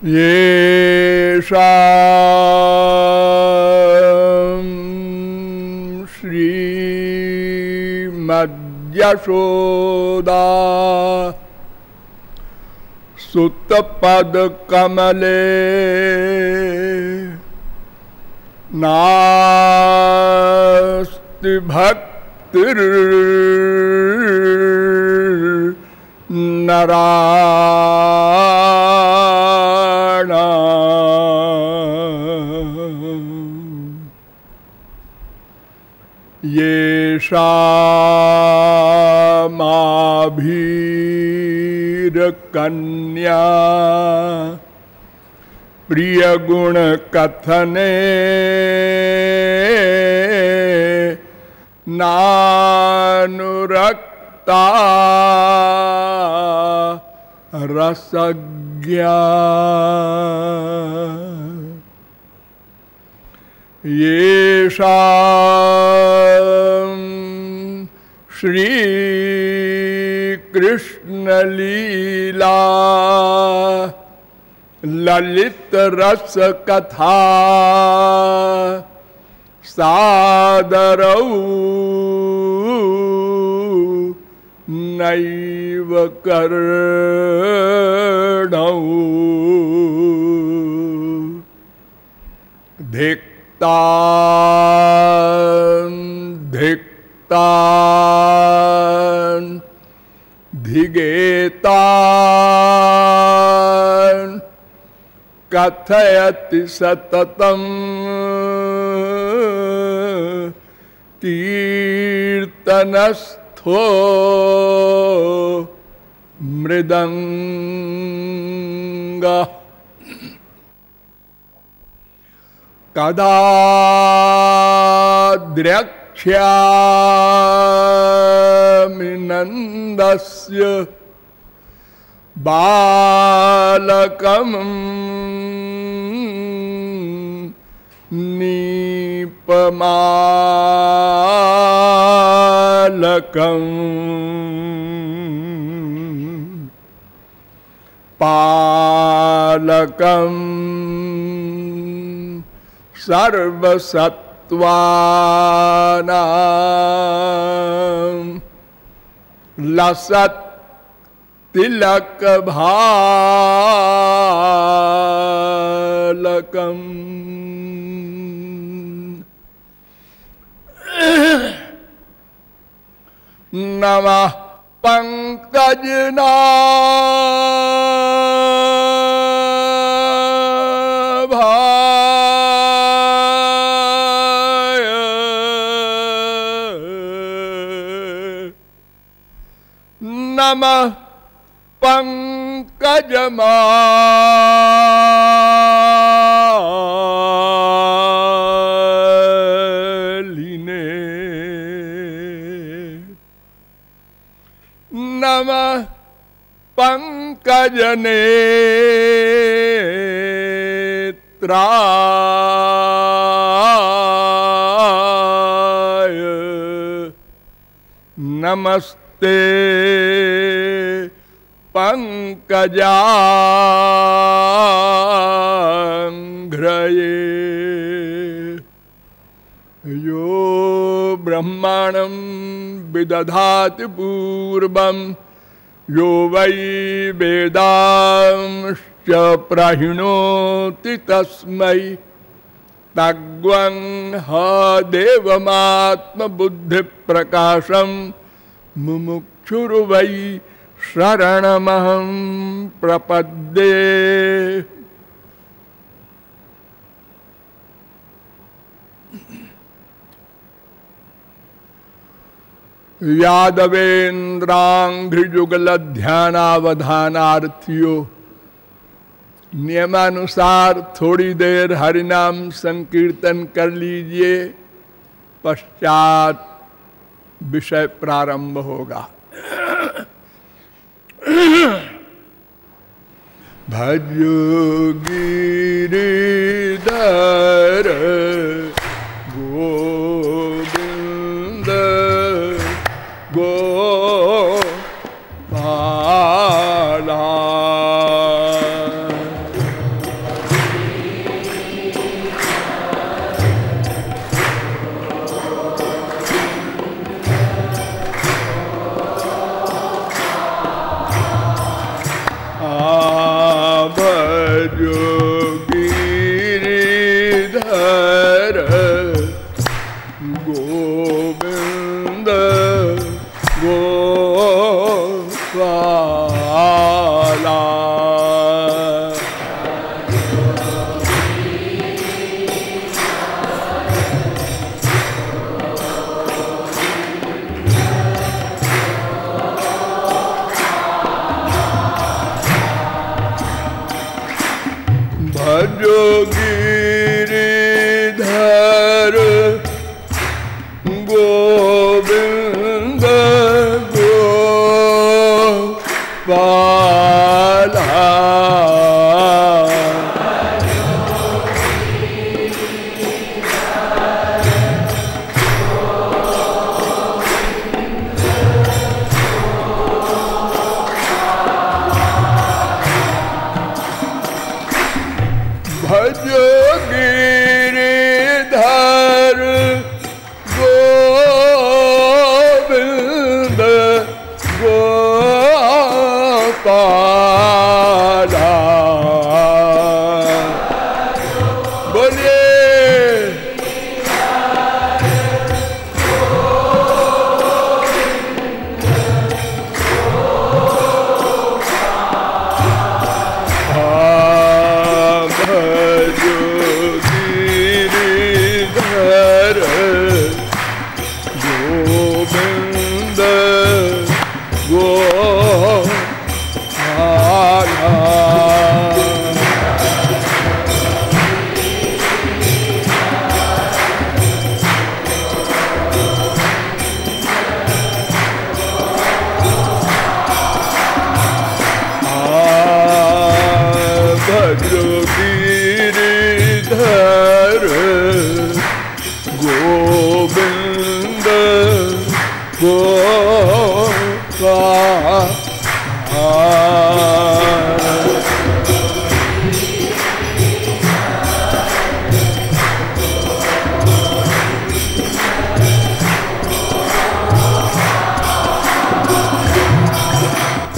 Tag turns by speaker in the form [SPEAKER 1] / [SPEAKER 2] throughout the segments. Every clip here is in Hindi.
[SPEAKER 1] येषां श्रीमद्यशोदा सुतपदकमले नास्ति भक्तिर्नराणाम् येषामाभीरकन्या प्रियगुणकथने नानुरक्ता रसज्ञा येषां श्रीकृष्णलीला ललित रस कथा सादरौ नैव कर्णौ धिक्तान् धिक्तान् धिगेतान् कथयति सततं कीर्तनस्थो मृदंगः कदा द्रक्ष्यामि नन्दस्य बालकं नीपमालकं पालकं सर्वसत्त्वानां लसत् तिलक भालकम् नमः पंकजनाभाय नमः पंकजमालिने नमः पंकजनेत्राय नमस्ते पंकजांघ्रये यो ब्रह्माणं विदधाति पूर्वं यो वै वेदांश्च प्रहिणोति तस्मै तग्वं ह देवमात्मबुद्धिप्रकाशं मुमुक्षुर्वै शरणमहं प्रपद्ये। यादवेन्द्रांघ्रिजुगलध्यानावधानार्थियों नियमानुसार थोड़ी देर हरिनाम संकीर्तन कर लीजिए, पश्चात विषय प्रारंभ होगा। भजो गिरिधर गोविंद गोपाला गोविंद गोपाला। भजो गिरिधर गोविंद गोपाला। भजो गिरिधर गोविंद गोपाला। बोलिए गिरिधर गोविंद गोपाला।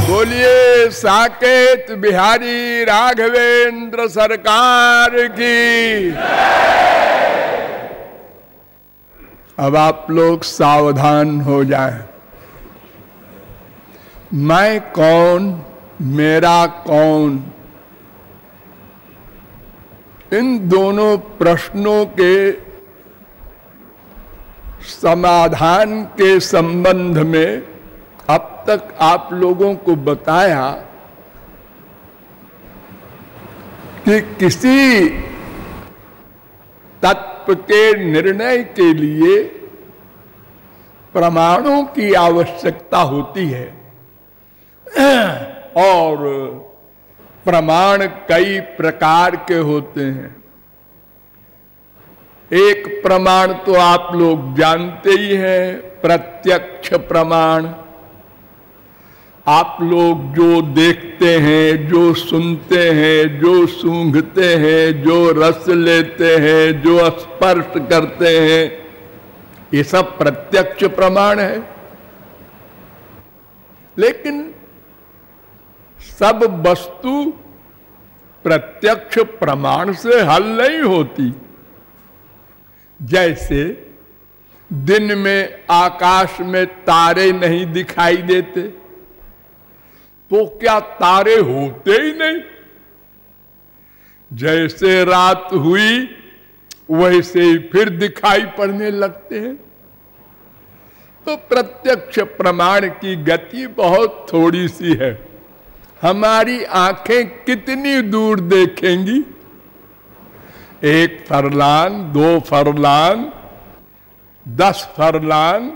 [SPEAKER 1] बोलिए साकेत बिहारी राघवेंद्र सरकार की। अब आप लोग सावधान हो जाएं। मैं कौन, मेरा कौन, इन दोनों प्रश्नों के समाधान के संबंध में अब तक आप लोगों को बताया कि किसी तत्व के निर्णय के लिए प्रमाणों की आवश्यकता होती है और प्रमाण कई प्रकार के होते हैं। एक प्रमाण तो आप लोग जानते ही हैं, प्रत्यक्ष प्रमाण। आप लोग जो देखते हैं, जो सुनते हैं, जो सूंघते हैं, जो रस लेते हैं, जो स्पर्श करते हैं, ये सब प्रत्यक्ष प्रमाण है। लेकिन सब वस्तु प्रत्यक्ष प्रमाण से हल नहीं होती। जैसे दिन में आकाश में तारे नहीं दिखाई देते, तो क्या तारे होते ही नहीं? जैसे रात हुई वैसे ही फिर दिखाई पड़ने लगते हैं। तो प्रत्यक्ष प्रमाण की गति बहुत थोड़ी सी है। हमारी आंखें कितनी दूर देखेंगी? 1 फरलांग, 2 फरलांग, 10 फरलांग,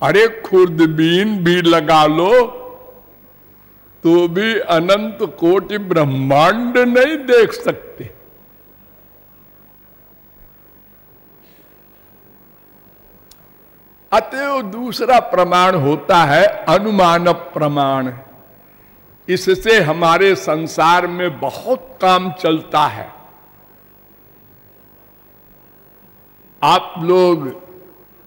[SPEAKER 1] अरे खुर्दबीन भी लगा लो तो भी अनंत कोटि ब्रह्मांड नहीं देख सकते। अतएव दूसरा प्रमाण होता है अनुमान प्रमाण। इससे हमारे संसार में बहुत काम चलता है। आप लोग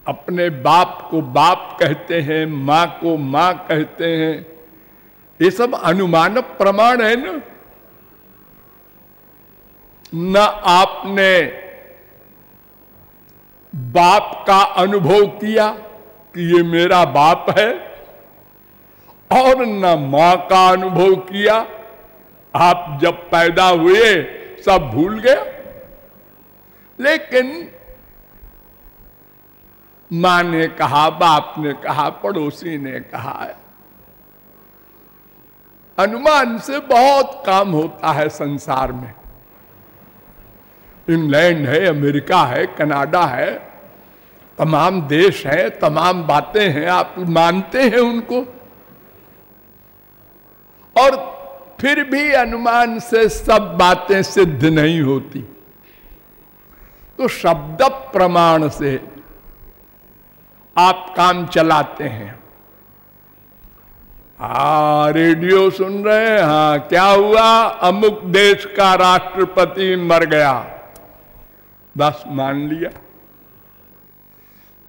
[SPEAKER 1] अपने बाप को बाप कहते हैं, मां को मां कहते हैं, ये सब अनुमान प्रमाण है ना। न आपने बाप का अनुभव किया कि ये मेरा बाप है, और न मां का अनुभव किया। आप जब पैदा हुए सब भूल गया, लेकिन मां ने कहा, बाप ने कहा, पड़ोसी ने कहा। अनुमान से बहुत काम होता है संसार में। इंग्लैंड है, अमेरिका है, कनाडा है, तमाम देश है, तमाम बातें हैं, आप मानते हैं उनको, और फिर भी अनुमान से सब बातें सिद्ध नहीं होती। तो शब्द प्रमाण से आप काम चलाते हैं। रेडियो सुन रहे हैं, हाँ क्या हुआ, अमुक देश का राष्ट्रपति मर गया, बस मान लिया।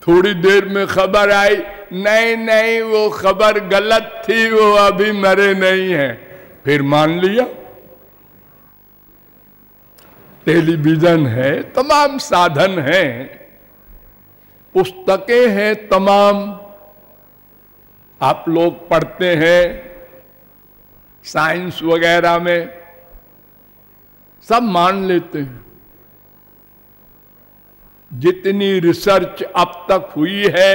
[SPEAKER 1] थोड़ी देर में खबर आई, नहीं नहीं वो खबर गलत थी, वो अभी मरे नहीं है, फिर मान लिया। टेलीविजन है, तमाम साधन हैं, पुस्तकें हैं तमाम, आप लोग पढ़ते हैं साइंस वगैरह में, सब मान लेते हैं। जितनी रिसर्च अब तक हुई है,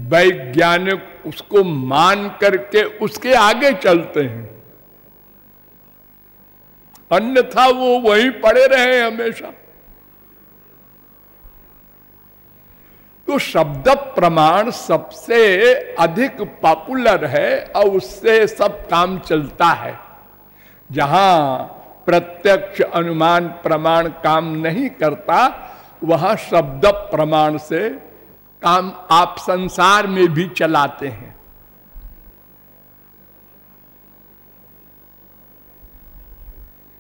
[SPEAKER 1] वैज्ञानिक उसको मान करके उसके आगे चलते हैं, अन्यथा वो वहीं पड़े रहे हमेशा। तो शब्द प्रमाण सबसे अधिक पॉपुलर है और उससे सब काम चलता है। जहां प्रत्यक्ष अनुमान प्रमाण काम नहीं करता, वहां शब्द प्रमाण से काम आप संसार में भी चलाते हैं।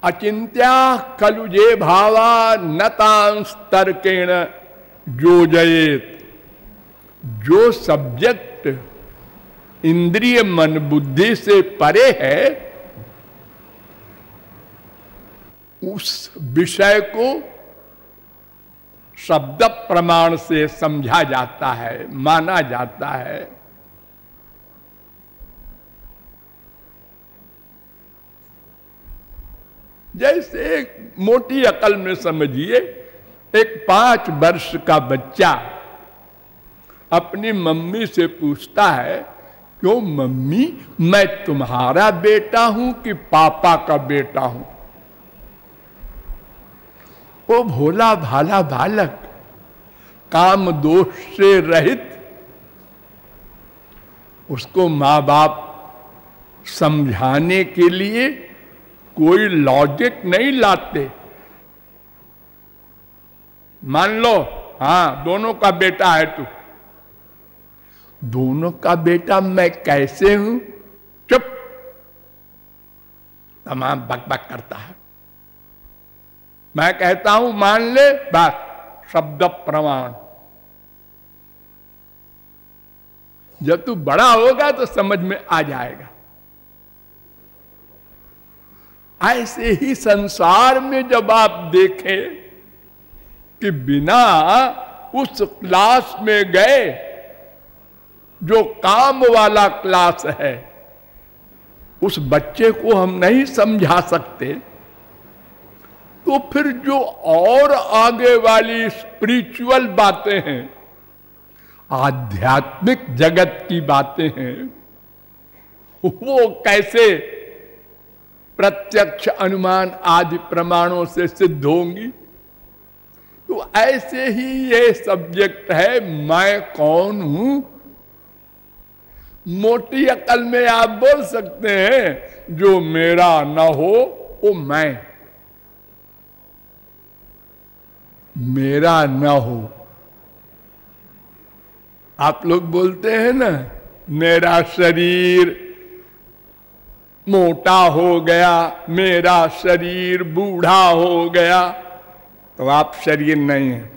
[SPEAKER 1] अचिंत्या खलु जे भावा नतांस तर्केण योजयेत। जो सब्जेक्ट इंद्रिय मन बुद्धि से परे है, उस विषय को शब्द प्रमाण से समझा जाता है, माना जाता है। जैसे एक मोटी अकल में समझिए, एक 5 वर्ष का बच्चा अपनी मम्मी से पूछता है, क्यों मम्मी मैं तुम्हारा बेटा हूं कि पापा का बेटा हूं? वो भोला भाला बालक, काम दोष से रहित, उसको माँ बाप समझाने के लिए कोई लॉजिक नहीं लाते। मान लो हाँ दोनों का बेटा है तू, दोनों का बेटा मैं कैसे हूं? चुप, तमाम बकबक करता है। मैं कहता हूं मान ले, बस शब्द प्रमाण। जब तू बड़ा होगा तो समझ में आ जाएगा। ऐसे ही संसार में जब आप देखें कि बिना उस क्लास में गए, जो काम वाला क्लास है, उस बच्चे को हम नहीं समझा सकते, तो फिर जो और आगे वाली स्पिरिचुअल बातें हैं, आध्यात्मिक जगत की बातें हैं, वो कैसे प्रत्यक्ष अनुमान आदि प्रमाणों से सिद्ध होंगी? तो ऐसे ही ये सब्जेक्ट है, मैं कौन हूं। मोटी अकल में आप बोल सकते हैं, जो मेरा न हो वो मैं, मेरा न हो। आप लोग बोलते हैं ना, मेरा शरीर मोटा हो गया, मेरा शरीर बूढ़ा हो गया, तो आप शरीर नहीं है।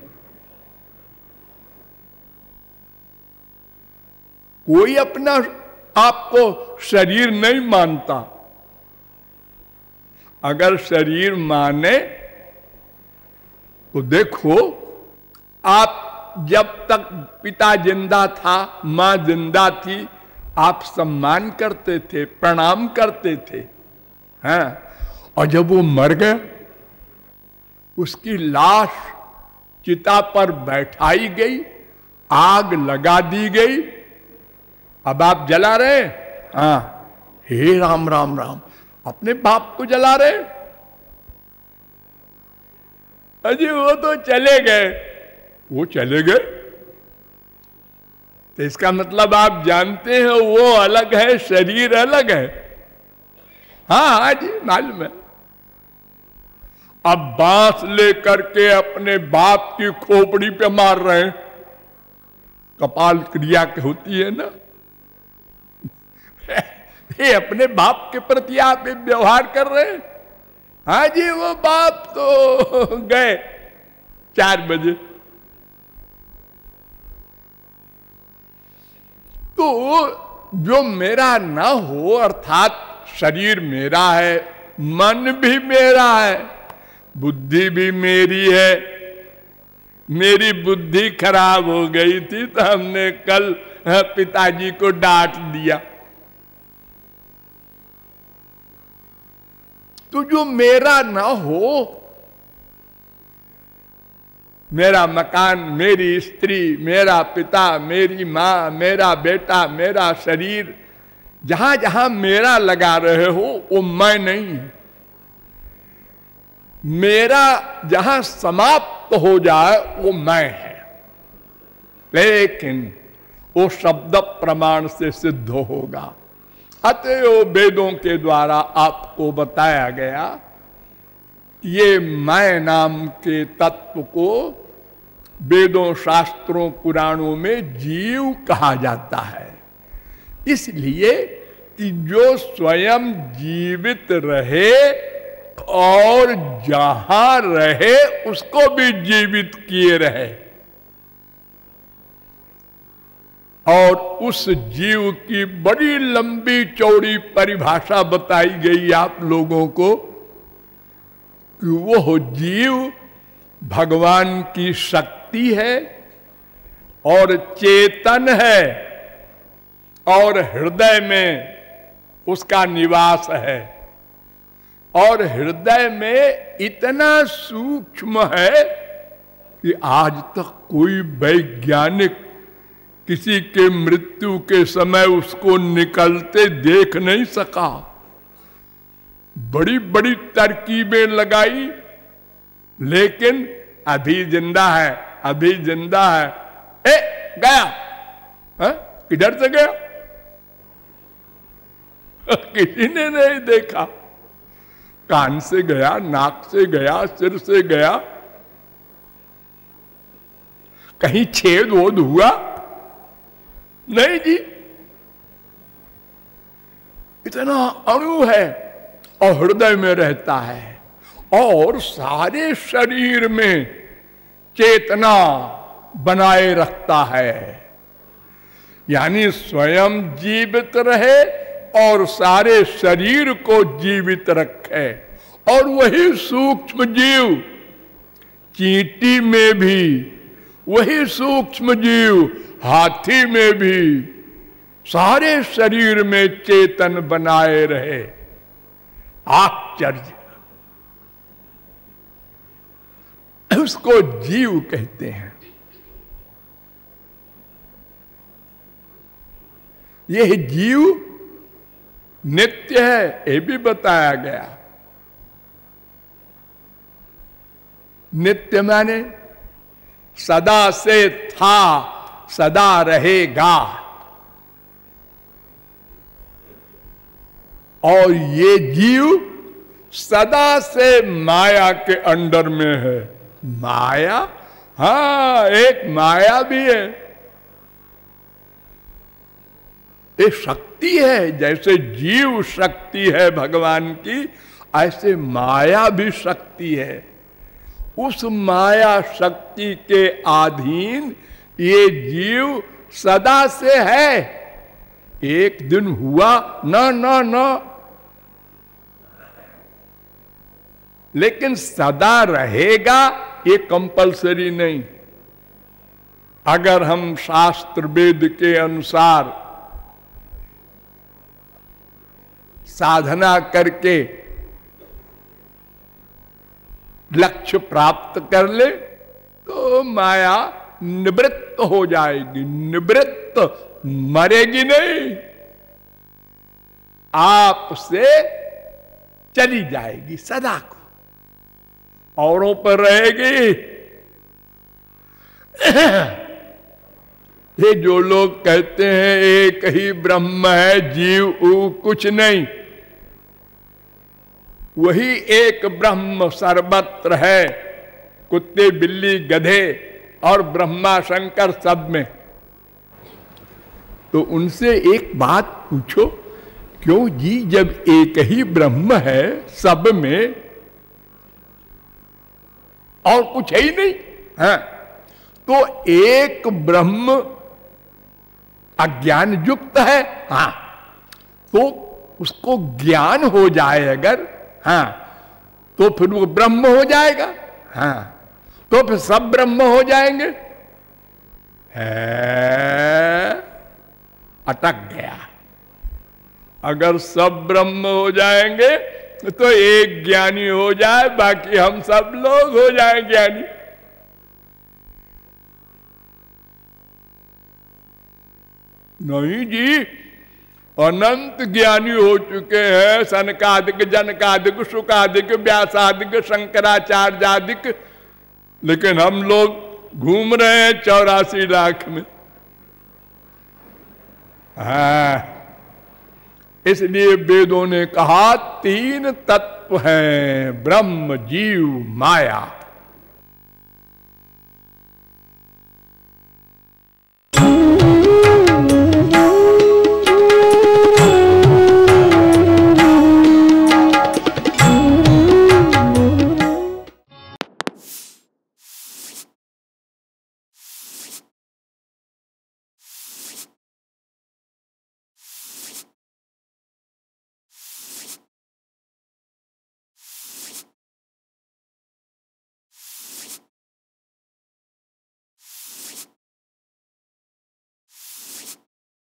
[SPEAKER 1] कोई अपना आपको शरीर नहीं मानता। अगर शरीर माने तो देखो, आप जब तक पिता जिंदा था, मां जिंदा थी, आप सम्मान करते थे, प्रणाम करते थे, हैं? और जब वो मर गए, उसकी लाश चिता पर बैठाई गई, आग लगा दी गई, अब आप जला रहे? हाँ, हे राम राम राम, अपने बाप को जला रहे? अजी वो तो चले गए। वो चले गए तो इसका मतलब आप जानते हैं वो अलग है, शरीर अलग है। हाँ हाँ जी, मालूम है। अब बांस लेकर के अपने बाप की खोपड़ी पे मार रहे हैं, कपाल क्रिया के होती है ना। ये अपने बाप के प्रति आप व्यवहार कर रहे हैं। हाँ जी, वो बाप तो गए 4 बजे। तो जो मेरा ना हो, अर्थात शरीर मेरा है, मन भी मेरा है, बुद्धि भी मेरी है। मेरी बुद्धि खराब हो गई थी तो हमने कल पिताजी को डांट दिया। तो जो मेरा ना हो, मेरा मकान, मेरी स्त्री, मेरा पिता, मेरी मां, मेरा बेटा, मेरा शरीर, जहां जहां मेरा लगा रहे हो वो मैं नहीं है। मेरा जहां समाप्त हो जाए वो मैं है। लेकिन वो शब्द प्रमाण से सिद्ध होगा। अतएव वेदों के द्वारा आपको बताया गया, ये मैं नाम के तत्व को वेदों, शास्त्रों, पुराणों में जीव कहा जाता है। इसलिए कि जो स्वयं जीवित रहे और जहां रहे उसको भी जीवित किए रहे, और उस जीव की बड़ी लंबी चौड़ी परिभाषा बताई गई आप लोगों को कि वो जीव भगवान की शक्ति है और चेतन है और हृदय में उसका निवास है, और हृदय में इतना सूक्ष्म है कि आज तक कोई वैज्ञानिक किसी के मृत्यु के समय उसको निकलते देख नहीं सका। बड़ी बड़ी तरकीबें लगाई, लेकिन अभी जिंदा है, अभी जिंदा है। गया है? किधर से गया? किसी ने नहीं देखा। कान से गया, नाक से गया, सिर से गया, कहीं छेद वोद हुआ नहीं जी। इतना अणु है और हृदय में रहता है, और सारे शरीर में चेतना बनाए रखता है। यानी स्वयं जीवित रहे और सारे शरीर को जीवित रखे। और वही सूक्ष्म जीव चींटी में भी, वही सूक्ष्म जीव हाथी में भी, सारे शरीर में चेतन बनाए रहे। आश्चर्य! उसको जीव कहते हैं। यह जीव नित्य है, ये भी बताया गया। नित्य माने सदा से था, सदा रहेगा। और ये जीव सदा से माया के अंडर में है। माया, हाँ, एक माया भी है। ये शक्ति है। जैसे जीव शक्ति है भगवान की, ऐसे माया भी शक्ति है। उस माया शक्ति के अधीन ये जीव सदा से है। एक दिन हुआ ना ना ना, लेकिन सदा रहेगा ये कंपलसरी नहीं। अगर हम शास्त्र वेद के अनुसार साधना करके लक्ष्य प्राप्त कर ले तो माया निवृत्त हो जाएगी। निवृत्त, मरेगी नहीं, आपसे चली जाएगी सदा को, औरों पर रहेगी। ये जो लोग कहते हैं एक ही ब्रह्म है, जीव कुछ नहीं, वही एक ब्रह्म सर्वत्र है, कुत्ते बिल्ली गधे और ब्रह्मा शंकर सब में। तो उनसे एक बात पूछो, क्यों जी जब एक ही ब्रह्म है सब में और कुछ है ही नहीं है, तो एक ब्रह्म अज्ञान युक्त है, हाँ, तो उसको ज्ञान हो जाए अगर, हाँ, तो फिर वो ब्रह्म हो जाएगा, हाँ, तो फिर सब ब्रह्म हो जाएंगे। है, अटक गया। अगर सब ब्रह्म हो जाएंगे तो एक ज्ञानी हो जाए, बाकी हम सब लोग हो जाएं ज्ञानी। नहीं जी, अनंत ज्ञानी हो चुके हैं, सनकादिक जनकादिक सुकादिक व्यासादिक शंकराचार्यादिक, लेकिन हम लोग घूम रहे हैं 84 लाख में। हाँ, इसलिए वेदों ने कहा 3 तत्व हैं, ब्रह्म जीव माया।